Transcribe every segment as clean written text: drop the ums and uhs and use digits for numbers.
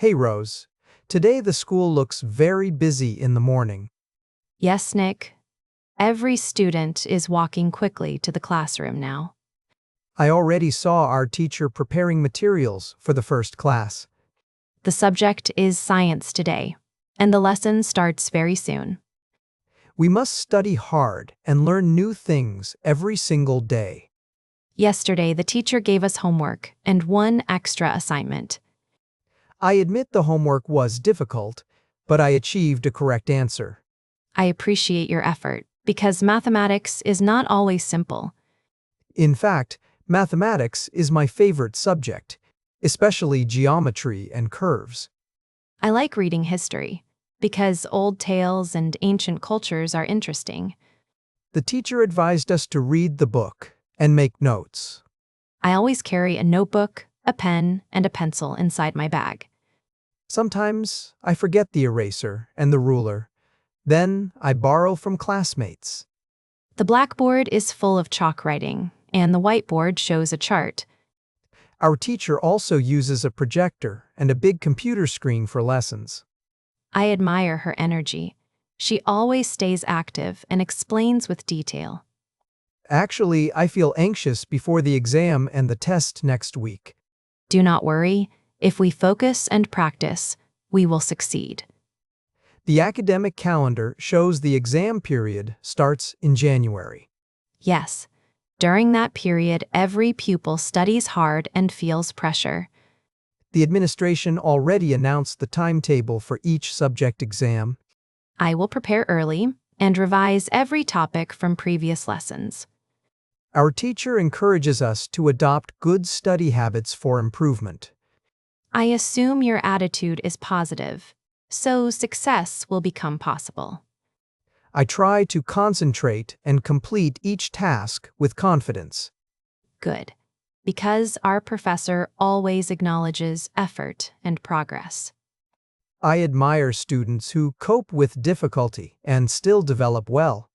Hey Rose, today the school looks very busy in the morning. Yes, Nick. Every student is walking quickly to the classroom now. I already saw our teacher preparing materials for the first class. The subject is science today, and the lesson starts very soon. We must study hard and learn new things every single day. Yesterday, the teacher gave us homework and one extra assignment. I admit the homework was difficult, but I achieved a correct answer. I appreciate your effort because mathematics is not always simple. In fact, mathematics is my favorite subject, especially geometry and curves. I like reading history because old tales and ancient cultures are interesting. The teacher advised us to read the book and make notes. I always carry a notebook, a pen, and a pencil inside my bag. Sometimes I forget the eraser and the ruler. Then I borrow from classmates. The blackboard is full of chalk writing, and the whiteboard shows a chart. Our teacher also uses a projector and a big computer screen for lessons. I admire her energy. She always stays active and explains with detail. Actually, I feel anxious before the exam and the test next week. Do not worry. If we focus and practice, we will succeed. The academic calendar shows the exam period starts in January. Yes, during that period, every pupil studies hard and feels pressure. The administration already announced the timetable for each subject exam. I will prepare early and revise every topic from previous lessons. Our teacher encourages us to adopt good study habits for improvement. I assume your attitude is positive, so success will become possible. I try to concentrate and complete each task with confidence. Good, because our professor always acknowledges effort and progress. I admire students who cope with difficulty and still develop well.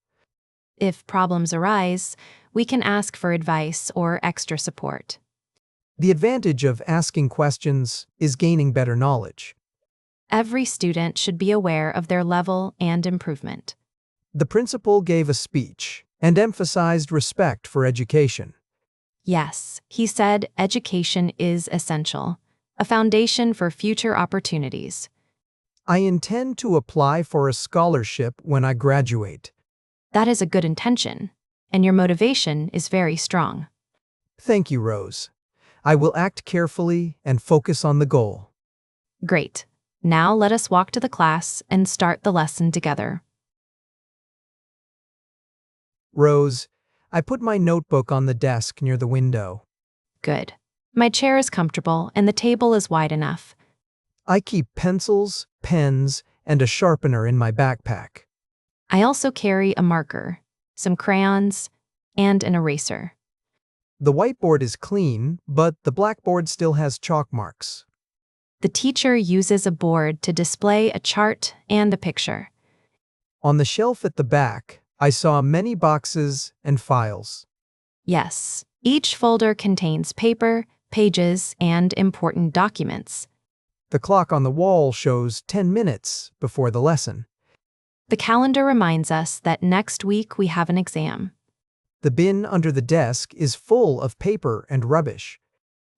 If problems arise, we can ask for advice or extra support. The advantage of asking questions is gaining better knowledge. Every student should be aware of their level and improvement. The principal gave a speech and emphasized respect for education. Yes, he said education is essential, a foundation for future opportunities. I intend to apply for a scholarship when I graduate. That is a good intention, and your motivation is very strong. Thank you, Rose. I will act carefully and focus on the goal. Great. Now let us walk to the class and start the lesson together. Rose, I put my notebook on the desk near the window. Good. My chair is comfortable and the table is wide enough. I keep pencils, pens, and a sharpener in my backpack. I also carry a marker, some crayons, and an eraser. The whiteboard is clean, but the blackboard still has chalk marks. The teacher uses a board to display a chart and a picture. On the shelf at the back, I saw many boxes and files. Yes, each folder contains paper, pages, and important documents. The clock on the wall shows 10 minutes before the lesson. The calendar reminds us that next week we have an exam. The bin under the desk is full of paper and rubbish.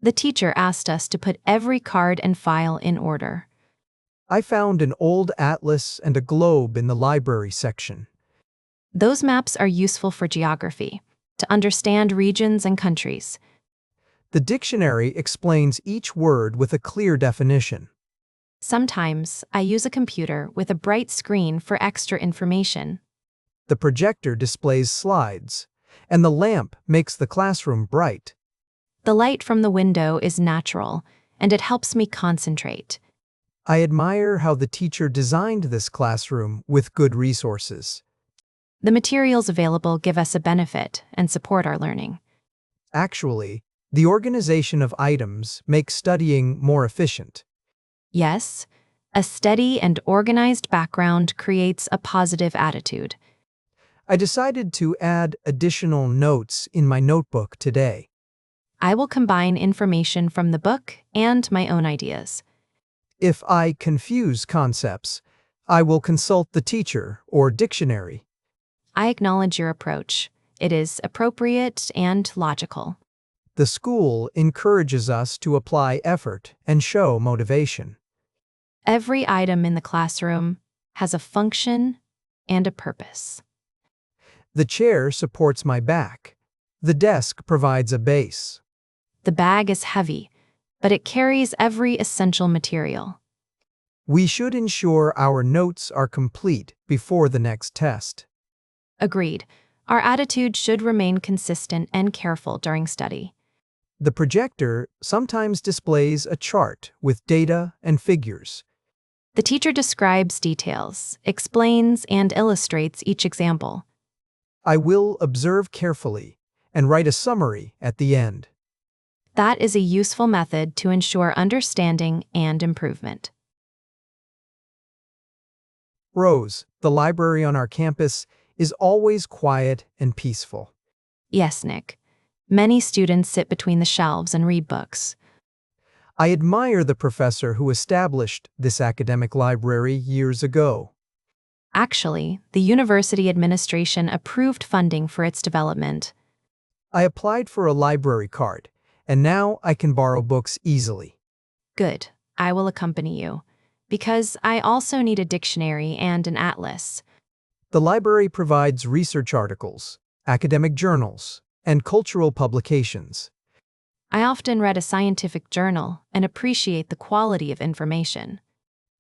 The teacher asked us to put every card and file in order. I found an old atlas and a globe in the library section. Those maps are useful for geography, to understand regions and countries. The dictionary explains each word with a clear definition. Sometimes I use a computer with a bright screen for extra information. The projector displays slides, and the lamp makes the classroom bright. The light from the window is natural, and it helps me concentrate. I admire how the teacher designed this classroom with good resources. The materials available give us a benefit and support our learning. Actually, the organization of items makes studying more efficient. Yes, a steady and organized background creates a positive attitude. I decided to add additional notes in my notebook today. I will combine information from the book and my own ideas. If I confuse concepts, I will consult the teacher or dictionary. I acknowledge your approach. It is appropriate and logical. The school encourages us to apply effort and show motivation. Every item in the classroom has a function and a purpose. The chair supports my back. The desk provides a base. The bag is heavy, but it carries every essential material. We should ensure our notes are complete before the next test. Agreed. Our attitude should remain consistent and careful during study. The projector sometimes displays a chart with data and figures. The teacher describes details, explains, and illustrates each example. I will observe carefully and write a summary at the end. That is a useful method to ensure understanding and improvement. Rose, the library on our campus, is always quiet and peaceful. Yes, Nick. Many students sit between the shelves and read books. I admire the professor who established this academic library years ago. Actually, the university administration approved funding for its development. I applied for a library card, and now I can borrow books easily. Good. I will accompany you, because I also need a dictionary and an atlas. The library provides research articles, academic journals, and cultural publications. I often read a scientific journal and appreciate the quality of information.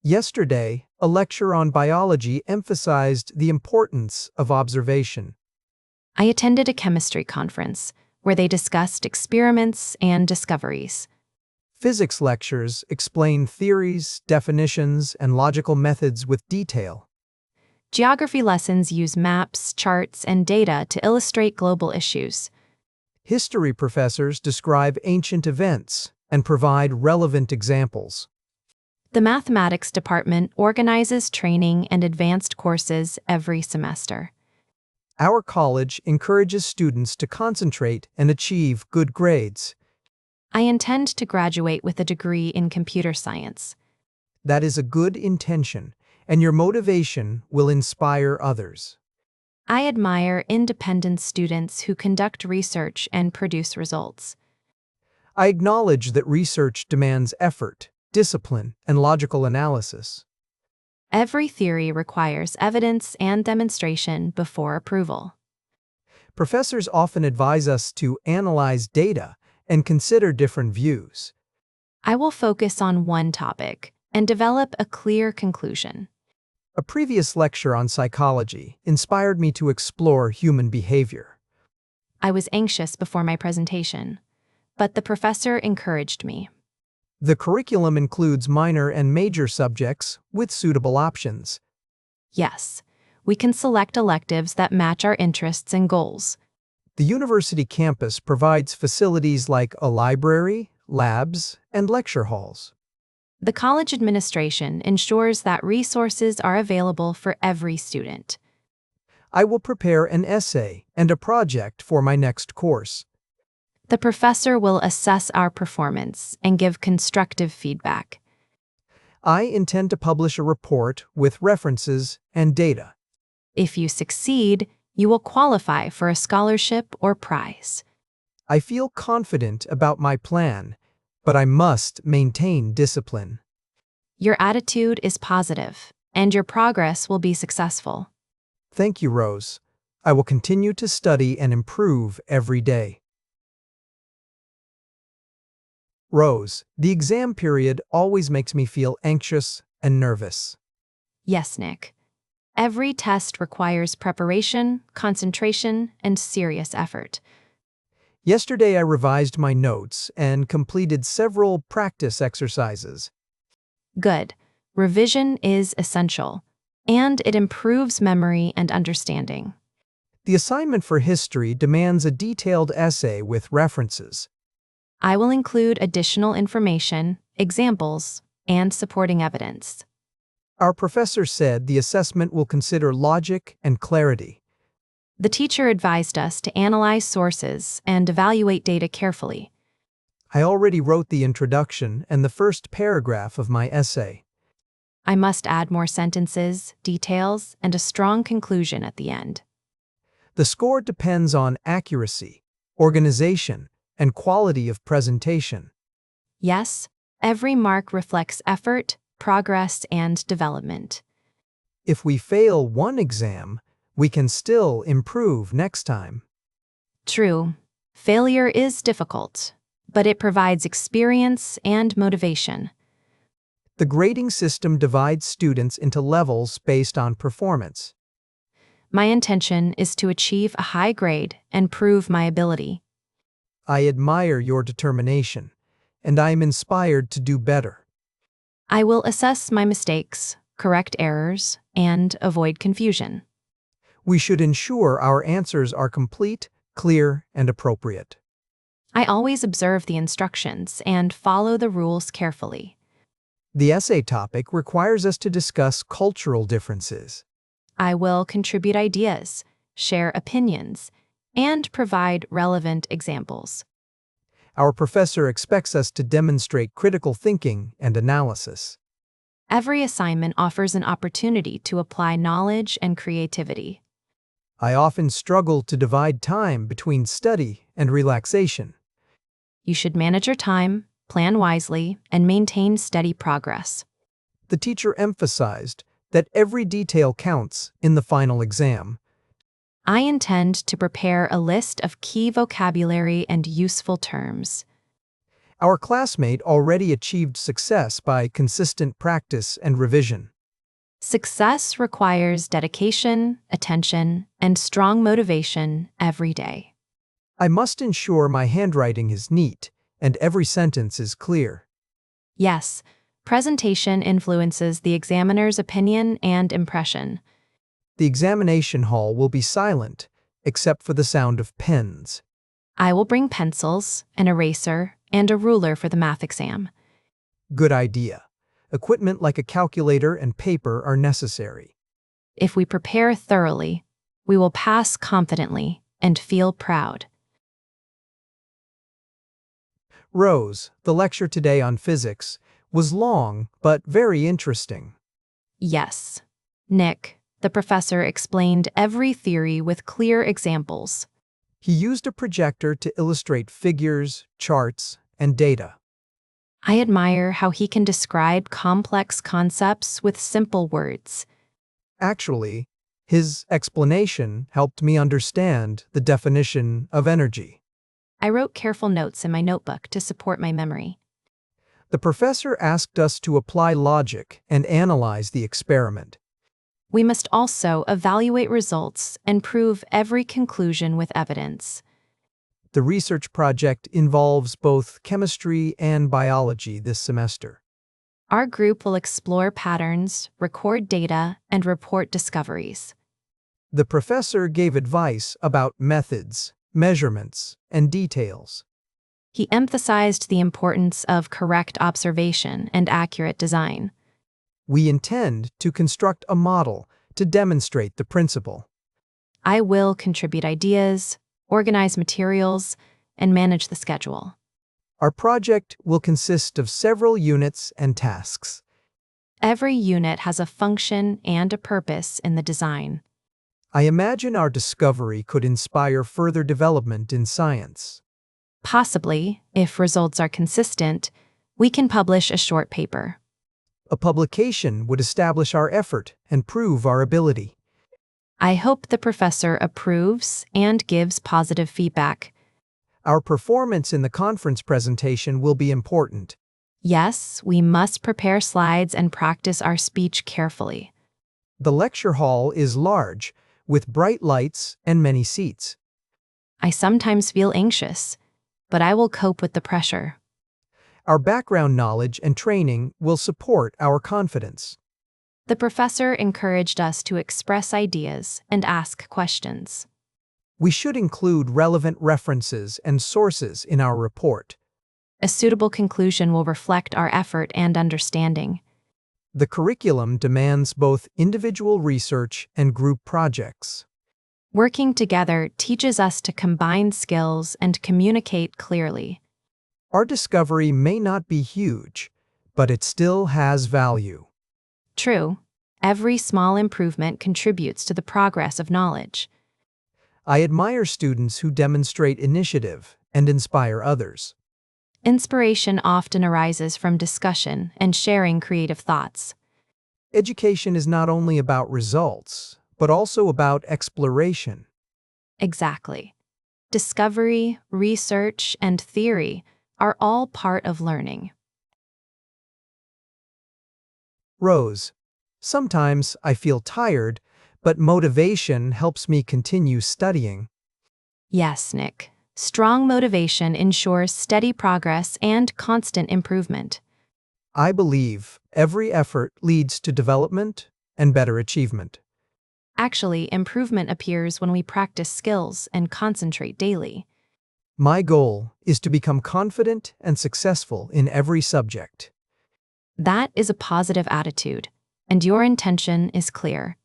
Yesterday, a lecture on biology emphasized the importance of observation. I attended a chemistry conference where they discussed experiments and discoveries. Physics lectures explain theories, definitions, and logical methods with detail. Geography lessons use maps, charts, and data to illustrate global issues. History professors describe ancient events and provide relevant examples. The mathematics department organizes training and advanced courses every semester. Our college encourages students to concentrate and achieve good grades. I intend to graduate with a degree in computer science. That is a good intention, and your motivation will inspire others. I admire independent students who conduct research and produce results. I acknowledge that research demands effort, discipline, and logical analysis. Every theory requires evidence and demonstration before approval. Professors often advise us to analyze data and consider different views. I will focus on one topic and develop a clear conclusion. A previous lecture on psychology inspired me to explore human behavior. I was anxious before my presentation, but the professor encouraged me. The curriculum includes minor and major subjects with suitable options. Yes, we can select electives that match our interests and goals. The university campus provides facilities like a library, labs, and lecture halls. The college administration ensures that resources are available for every student. I will prepare an essay and a project for my next course. The professor will assess our performance and give constructive feedback. I intend to publish a report with references and data. If you succeed, you will qualify for a scholarship or prize. I feel confident about my plan, but I must maintain discipline. Your attitude is positive, and your progress will be successful. Thank you, Rose. I will continue to study and improve every day. Rose, the exam period always makes me feel anxious and nervous. Yes, Nick. Every test requires preparation, concentration, and serious effort. Yesterday I revised my notes and completed several practice exercises. Good. Revision is essential, and it improves memory and understanding. The assignment for history demands a detailed essay with references. I will include additional information, examples, and supporting evidence. Our professor said the assessment will consider logic and clarity. The teacher advised us to analyze sources and evaluate data carefully. I already wrote the introduction and the first paragraph of my essay. I must add more sentences, details, and a strong conclusion at the end. The score depends on accuracy, organization, and quality of presentation. Yes, every mark reflects effort, progress, and development. If we fail one exam, we can still improve next time. True, failure is difficult, but it provides experience and motivation. The grading system divides students into levels based on performance. My intention is to achieve a high grade and prove my ability. I admire your determination, and I am inspired to do better. I will assess my mistakes, correct errors, and avoid confusion. We should ensure our answers are complete, clear, and appropriate. I always observe the instructions and follow the rules carefully. The essay topic requires us to discuss cultural differences. I will contribute ideas, share opinions, and provide relevant examples. Our professor expects us to demonstrate critical thinking and analysis. Every assignment offers an opportunity to apply knowledge and creativity. I often struggle to divide time between study and relaxation. You should manage your time, plan wisely, and maintain steady progress. The teacher emphasized that every detail counts in the final exam. I intend to prepare a list of key vocabulary and useful terms. Our classmate already achieved success by consistent practice and revision. Success requires dedication, attention, and strong motivation every day. I must ensure my handwriting is neat and every sentence is clear. Yes, presentation influences the examiner's opinion and impression. The examination hall will be silent, except for the sound of pens. I will bring pencils, an eraser, and a ruler for the math exam. Good idea. Equipment like a calculator and paper are necessary. If we prepare thoroughly, we will pass confidently and feel proud. Rose, the lecture today on physics, was long but very interesting. Yes. Nick, the professor explained every theory with clear examples. He used a projector to illustrate figures, charts, and data. I admire how he can describe complex concepts with simple words. Actually, his explanation helped me understand the definition of energy. I wrote careful notes in my notebook to support my memory. The professor asked us to apply logic and analyze the experiment. We must also evaluate results and prove every conclusion with evidence. The research project involves both chemistry and biology this semester. Our group will explore patterns, record data, and report discoveries. The professor gave advice about methods, measurements, and details. He emphasized the importance of correct observation and accurate design. We intend to construct a model to demonstrate the principle. I will contribute ideas, organize materials, and manage the schedule. Our project will consist of several units and tasks. Every unit has a function and a purpose in the design. I imagine our discovery could inspire further development in science. Possibly, if results are consistent, we can publish a short paper. A publication would establish our effort and prove our ability. I hope the professor approves and gives positive feedback. Our performance in the conference presentation will be important. Yes, we must prepare slides and practice our speech carefully. The lecture hall is large, with bright lights and many seats. I sometimes feel anxious, but I will cope with the pressure. Our background knowledge and training will support our confidence. The professor encouraged us to express ideas and ask questions. We should include relevant references and sources in our report. A suitable conclusion will reflect our effort and understanding. The curriculum demands both individual research and group projects. Working together teaches us to combine skills and communicate clearly. Our discovery may not be huge, but it still has value. True, every small improvement contributes to the progress of knowledge. I admire students who demonstrate initiative and inspire others. Inspiration often arises from discussion and sharing creative thoughts. Education is not only about results, but also about exploration. Exactly. Discovery, research, and theory are all part of learning. Rose, sometimes I feel tired, but motivation helps me continue studying. Yes, Nick. Strong motivation ensures steady progress and constant improvement. I believe every effort leads to development and better achievement. Actually, improvement appears when we practice skills and concentrate daily. My goal is to become confident and successful in every subject. That is a positive attitude, and your intention is clear.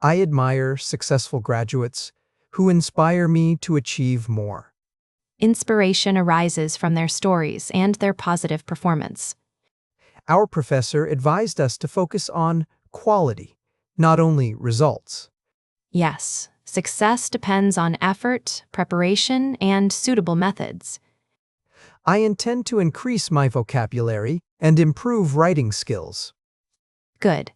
I admire successful graduates who inspire me to achieve more. Inspiration arises from their stories and their positive performance. Our professor advised us to focus on quality, not only results. Yes, success depends on effort, preparation, and suitable methods. I intend to increase my vocabulary and improve writing skills. Good.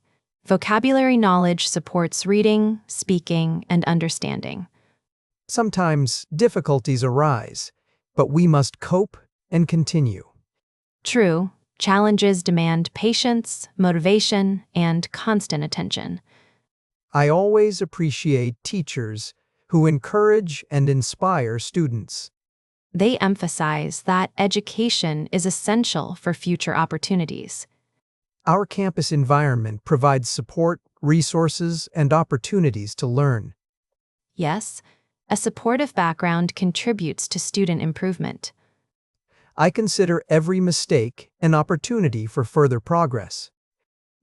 Vocabulary knowledge supports reading, speaking, and understanding. Sometimes difficulties arise, but we must cope and continue. True, challenges demand patience, motivation, and constant attention. I always appreciate teachers who encourage and inspire students. They emphasize that education is essential for future opportunities. Our campus environment provides support, resources, and opportunities to learn. Yes, a supportive background contributes to student improvement. I consider every mistake an opportunity for further progress.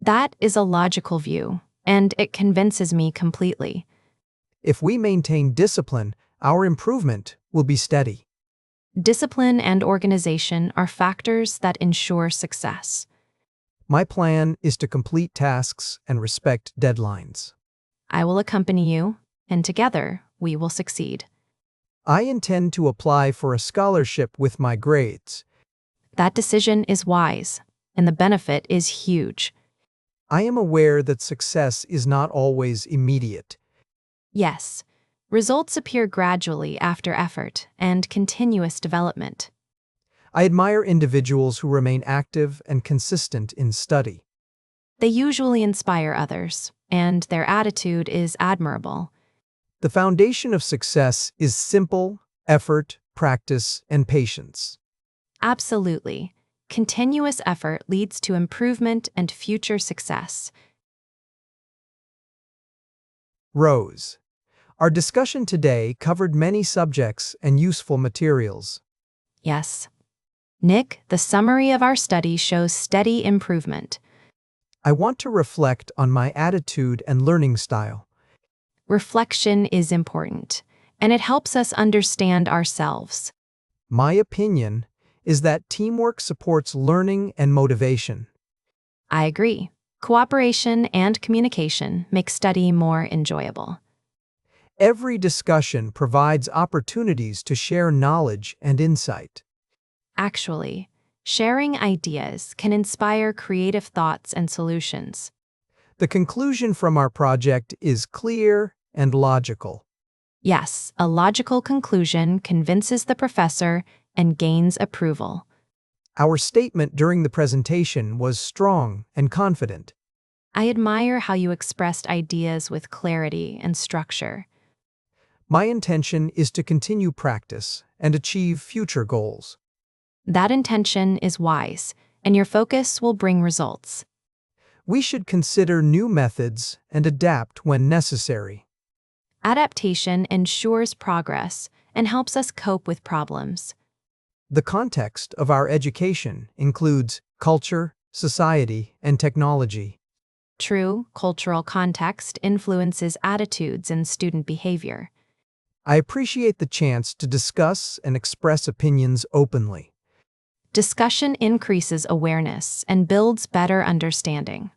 That is a logical view, and it convinces me completely. If we maintain discipline, our improvement will be steady. Discipline and organization are factors that ensure success. My plan is to complete tasks and respect deadlines. I will accompany you, and together we will succeed. I intend to apply for a scholarship with my grades. That decision is wise, and the benefit is huge. I am aware that success is not always immediate. Yes, results appear gradually after effort and continuous development. I admire individuals who remain active and consistent in study. They usually inspire others, and their attitude is admirable. The foundation of success is simple effort, practice, and patience. Absolutely. Continuous effort leads to improvement and future success. Rose, our discussion today covered many subjects and useful materials. Yes. Nick, the summary of our study shows steady improvement. I want to reflect on my attitude and learning style. Reflection is important, and it helps us understand ourselves. My opinion is that teamwork supports learning and motivation. I agree. Cooperation and communication make study more enjoyable. Every discussion provides opportunities to share knowledge and insight. Actually, sharing ideas can inspire creative thoughts and solutions. The conclusion from our project is clear and logical. Yes, a logical conclusion convinces the professor and gains approval. Our statement during the presentation was strong and confident. I admire how you expressed ideas with clarity and structure. My intention is to continue practice and achieve future goals. That intention is wise, and your focus will bring results. We should consider new methods and adapt when necessary. Adaptation ensures progress and helps us cope with problems. The context of our education includes culture, society, and technology. True, cultural context influences attitudes and student behavior. I appreciate the chance to discuss and express opinions openly. Discussion increases awareness and builds better understanding.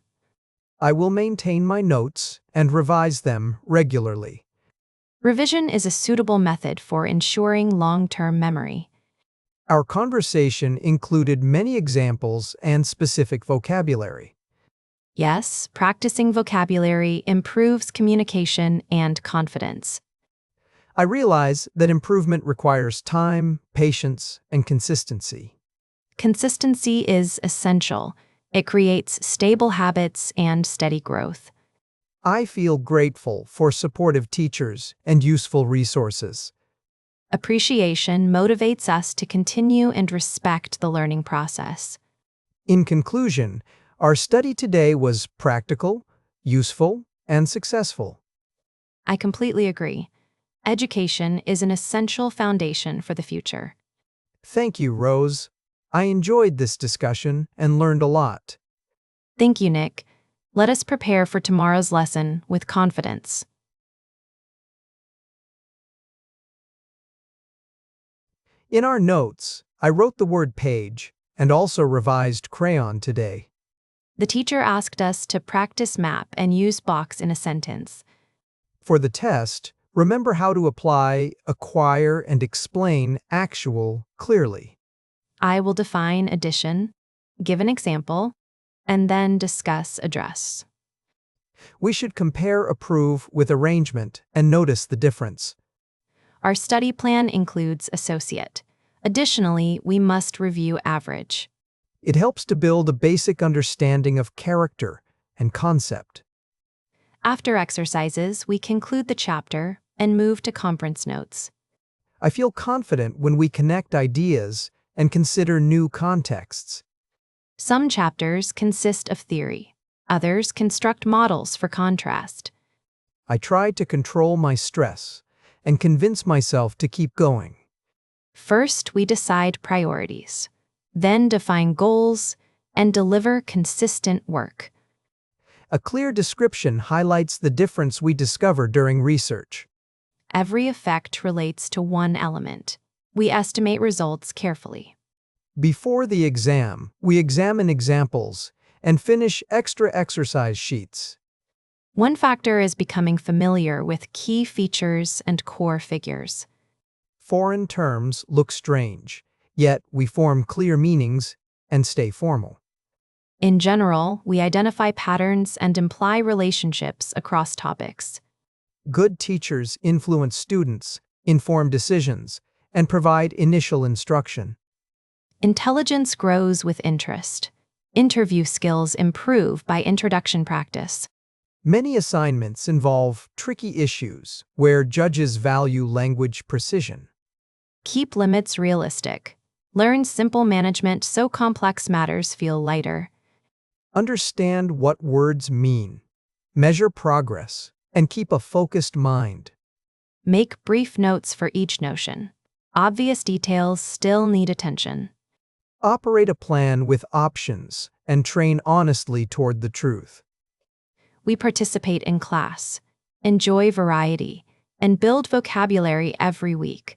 I will maintain my notes and revise them regularly. Revision is a suitable method for ensuring long-term memory. Our conversation included many examples and specific vocabulary. Yes, practicing vocabulary improves communication and confidence. I realize that improvement requires time, patience, and consistency. Consistency is essential. It creates stable habits and steady growth. I feel grateful for supportive teachers and useful resources. Appreciation motivates us to continue and respect the learning process. In conclusion, our study today was practical, useful, and successful. I completely agree. Education is an essential foundation for the future. Thank you, Rose. I enjoyed this discussion and learned a lot. Thank you, Nick. Let us prepare for tomorrow's lesson with confidence. In our notes, I wrote the word page and also revised crayon today. The teacher asked us to practice map and use box in a sentence. For the test, remember how to apply, acquire, and explain actual clearly. I will define addition, give an example, and then discuss address. We should compare approve with arrangement and notice the difference. Our study plan includes associate. Additionally, we must review average. It helps to build a basic understanding of character and concept. After exercises, we conclude the chapter and move to conference notes. I feel confident when we connect ideas and consider new contexts. Some chapters consist of theory. Others construct models for contrast. I try to control my stress and convince myself to keep going. First, we decide priorities, then define goals, and deliver consistent work. A clear description highlights the difference we discover during research. Every effect relates to one element. We estimate results carefully. Before the exam, we examine examples and finish extra exercise sheets. One factor is becoming familiar with key features and core figures. Foreign terms look strange, yet we form clear meanings and stay formal. In general, we identify patterns and imply relationships across topics. Good teachers influence students, inform decisions, and provide initial instruction. Intelligence grows with interest. Interview skills improve by introduction practice. Many assignments involve tricky issues where judges value language precision. Keep limits realistic. Learn simple management so complex matters feel lighter. Understand what words mean. Measure progress and keep a focused mind. Make brief notes for each notion. Obvious details still need attention. Operate a plan with options and train honestly toward the truth. We participate in class, enjoy variety, and build vocabulary every week.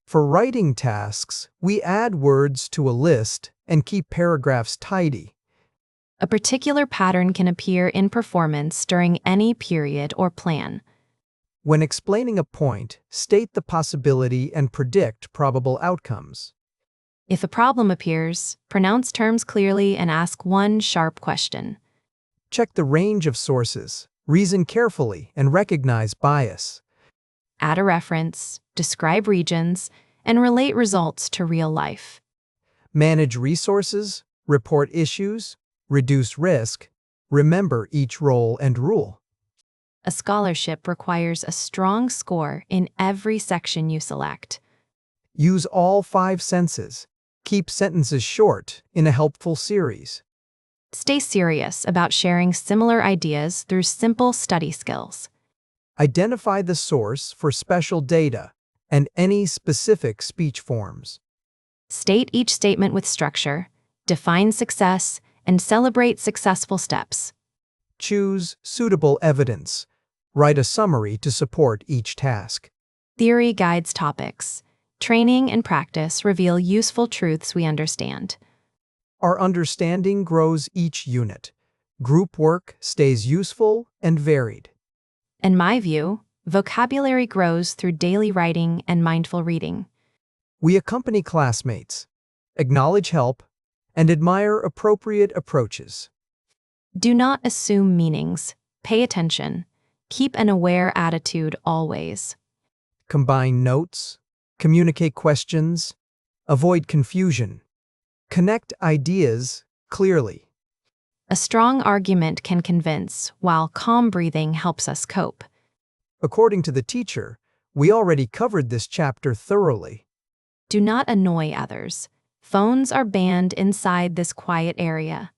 For writing tasks, we add words to a list and keep paragraphs tidy. A particular pattern can appear in performance during any period or plan. When explaining a point, state the possibility and predict probable outcomes. If a problem appears, pronounce terms clearly and ask one sharp question. Check the range of sources, reason carefully, and recognize bias. Add a reference, describe regions, and relate results to real life. Manage resources, report issues, reduce risk, remember each role and rule. A scholarship requires a strong score in every section you select. Use all 5 senses. Keep sentences short in a helpful series. Stay serious about sharing similar ideas through simple study skills. Identify the source for special data and any specific speech forms. State each statement with structure, define success, and celebrate successful steps. Choose suitable evidence. Write a summary to support each task. Theory guides topics. Training and practice reveal useful truths we understand. Our understanding grows each unit. Group work stays useful and varied. In my view, vocabulary grows through daily writing and mindful reading. We accompany classmates, acknowledge help, and admire appropriate approaches. Do not assume meanings. Pay attention. Keep an aware attitude always. Combine notes, communicate questions, avoid confusion. Connect ideas clearly. A strong argument can convince, while calm breathing helps us cope. According to the teacher, we already covered this chapter thoroughly. Do not annoy others. Phones are banned inside this quiet area.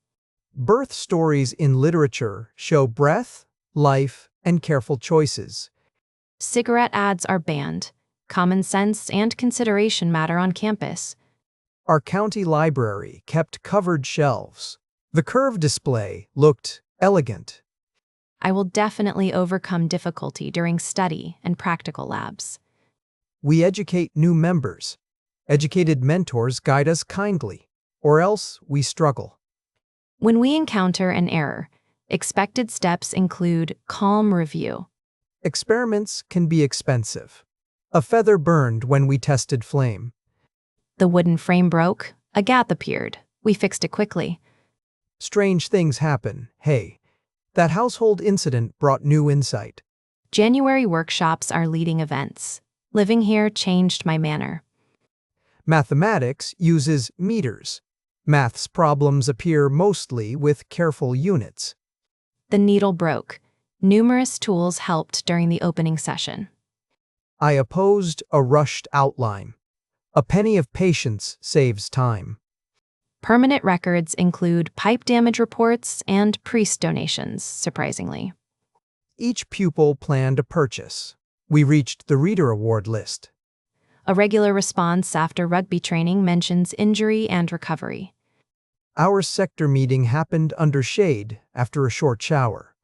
Birth stories in literature show breath, life, and careful choices. Cigarette ads are banned. Common sense and consideration matter on campus. Our county library kept covered shelves. The curved display looked elegant. I will definitely overcome difficulty during study and practical labs. We educate new members. Educated mentors guide us kindly, or else we struggle. When we encounter an error, expected steps include calm review. Experiments can be expensive. A feather burned when we tested flame. The wooden frame broke, a gap appeared. We fixed it quickly. Strange things happen. Hey, that household incident brought new insight. January workshops are leading events. Living here changed my manner. Mathematics uses meters. Maths problems appear mostly with careful units. The needle broke. Numerous tools helped during the opening session. I opposed a rushed outline. A penny of patience saves time. Permanent records include pipe damage reports and priest donations, surprisingly. Each pupil planned a purchase. We reached the reader award list. A regular response after rugby training mentions injury and recovery. Our sector meeting happened under shade after a short shower.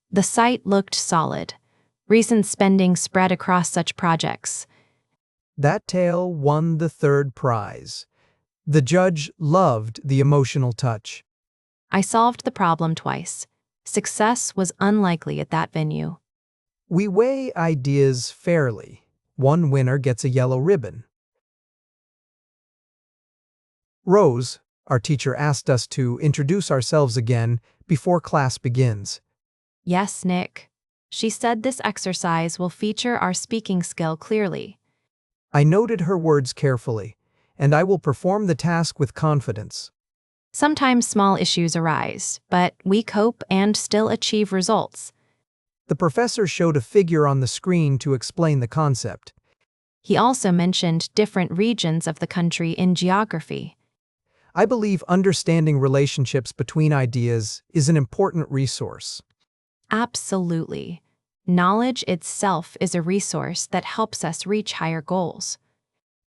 The site looked solid. Recent spending spread across such projects. That tale won the third prize. The judge loved the emotional touch. I solved the problem twice. Success was unlikely at that venue. We weigh ideas fairly. One winner gets a yellow ribbon. Rose, our teacher asked us to introduce ourselves again before class begins. Yes, Nick. She said this exercise will feature our speaking skill clearly. I noted her words carefully, and I will perform the task with confidence. Sometimes small issues arise, but we cope and still achieve results. The professor showed a figure on the screen to explain the concept. He also mentioned different regions of the country in geography. I believe understanding relationships between ideas is an important resource. Absolutely. Knowledge itself is a resource that helps us reach higher goals.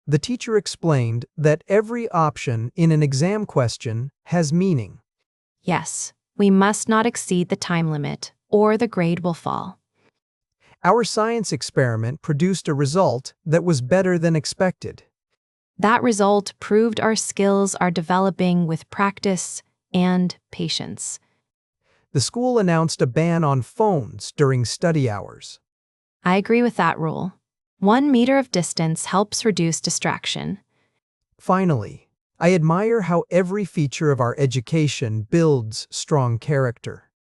The teacher explained that every option in an exam question has meaning. Yes, we must not exceed the time limit, or the grade will fall. Our science experiment produced a result that was better than expected. That result proved our skills are developing with practice and patience. The school announced a ban on phones during study hours. I agree with that rule. 1 meter of distance helps reduce distraction. Finally, I admire how every feature of our education builds strong character.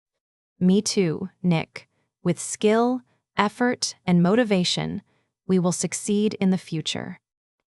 Me too, Nick. With skill, effort, and motivation, we will succeed in the future.